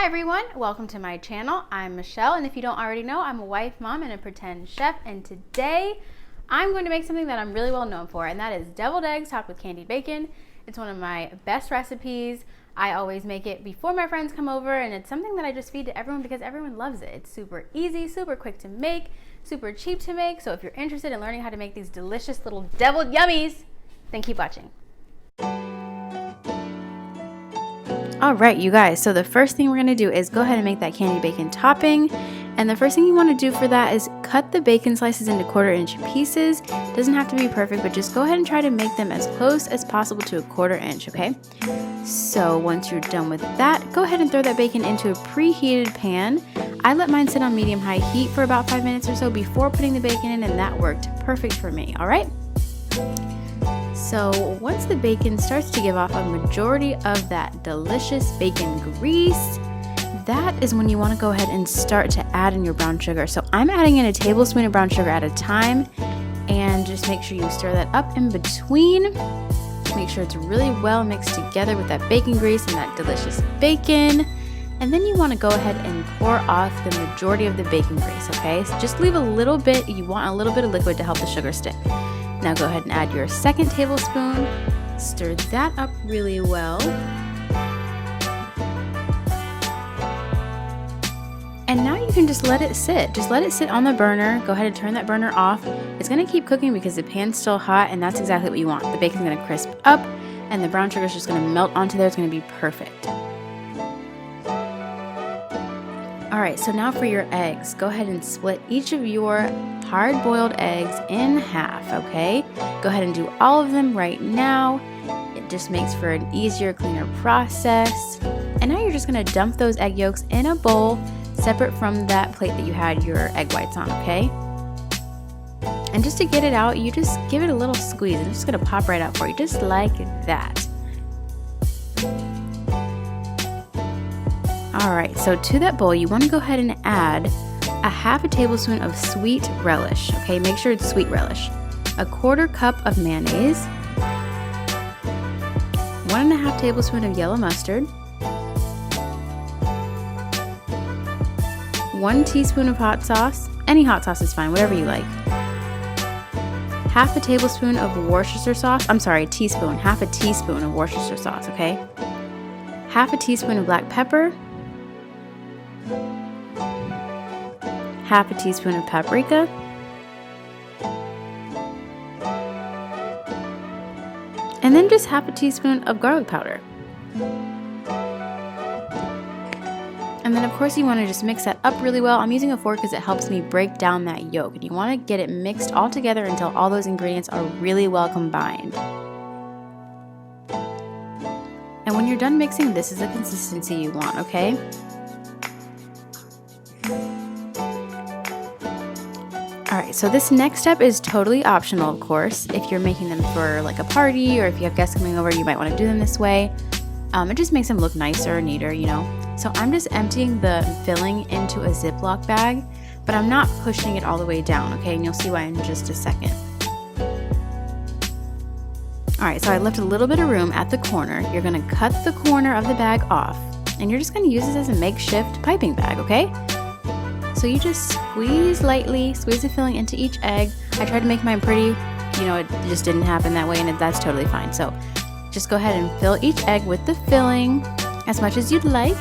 Hi everyone, welcome to my channel. I'm Michelle, and if you don't already know, I'm a wife, mom, and a pretend chef, and today I'm going to make something that I'm really well known for, and that is deviled eggs topped with candied bacon. It's one of my best recipes. I always make it before my friends come over, and it's something that I just feed to everyone because everyone loves it. It's super easy, super quick to make, super cheap to make, so if you're interested in learning how to make these delicious little deviled yummies, then keep watching. Alright you guys, so the first thing we're going to do is go ahead and make that candied bacon topping. And the first thing you want to do for that is cut the bacon slices into 1/4 inch pieces. It doesn't have to be perfect, but just go ahead and try to make them as close as possible to 1/4 inch, okay? So once you're done with that, go ahead and throw that bacon into a preheated pan. I let mine sit on medium-high heat for about 5 minutes or so before putting the bacon in, and that worked perfect for me, alright? So once the bacon starts to give off a majority of that delicious bacon grease, that is when you want to go ahead and start to add in your brown sugar. So I'm adding in a tablespoon of brown sugar at a time, and just make sure you stir that up in between. Make sure it's really well mixed together with that bacon grease and that delicious bacon. And then you want to go ahead and pour off the majority of the bacon grease, okay? So just leave a little bit, you want a little bit of liquid to help the sugar stick. Now go ahead and add your second tablespoon, stir that up really well. And now you can just let it sit. Just let it sit on the burner. Go ahead and turn that burner off. It's going to keep cooking because the pan's still hot, and that's exactly what you want. The bacon's going to crisp up and the brown sugar is just going to melt onto there. It's going to be perfect. Alright, so now for your eggs. Go ahead and split each of your hard-boiled eggs in half, okay? Go ahead and do all of them right now. It just makes for an easier, cleaner process. And now you're just going to dump those egg yolks in a bowl separate from that plate that you had your egg whites on, okay? And just to get it out, you just give it a little squeeze and it's just going to pop right out for you, just like that. Alright, so to that bowl, you want to go ahead and add a 1/2 tablespoon of Sweet Relish, okay? Make sure it's Sweet Relish. 1/4 cup of mayonnaise. 1½ tablespoon of yellow mustard. 1 teaspoon of hot sauce. Any hot sauce is fine, whatever you like. 1/2 tablespoon of Worcestershire sauce. I'm sorry, teaspoon. 1/2 teaspoon of Worcestershire sauce, okay? 1/2 teaspoon of black pepper. 1/2 teaspoon of paprika. And then just 1/2 teaspoon of garlic powder. And then of course you want to just mix that up really well. I'm using a fork because it helps me break down that yolk. And you want to get it mixed all together until all those ingredients are really well combined. And when you're done mixing, this is the consistency you want, okay? Alright, so this next step is totally optional, of course. If you're making them for like a party or if you have guests coming over, you might want to do them this way. It just makes them look nicer, neater, you know. So I'm just emptying the filling into a Ziploc bag, but I'm not pushing it all the way down, okay? And you'll see why in just a second. Alright, so I left a little bit of room at the corner. You're going to cut the corner of the bag off, and you're just going to use this as a makeshift piping bag, okay? So you just squeeze lightly, squeeze the filling into each egg. I tried to make mine pretty, you know, it just didn't happen that way, and that's totally fine. So just go ahead and fill each egg with the filling as much as you'd like.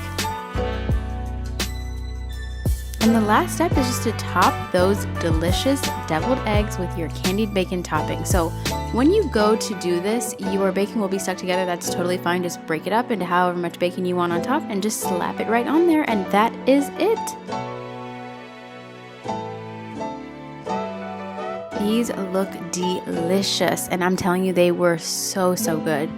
And the last step is just to top those delicious deviled eggs with your candied bacon topping. So when you go to do this, your bacon will be stuck together. That's totally fine. Just break it up into however much bacon you want on top and just slap it right on there, and that is it. These look delicious, and I'm telling you, they were so good.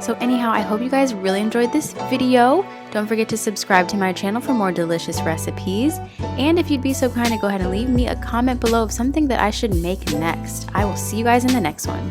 So anyhow, I hope you guys really enjoyed this video. Don't forget to subscribe to my channel for more delicious recipes. And if you'd be so kind to go ahead and leave me a comment below of something that I should make next. I will see you guys in the next one.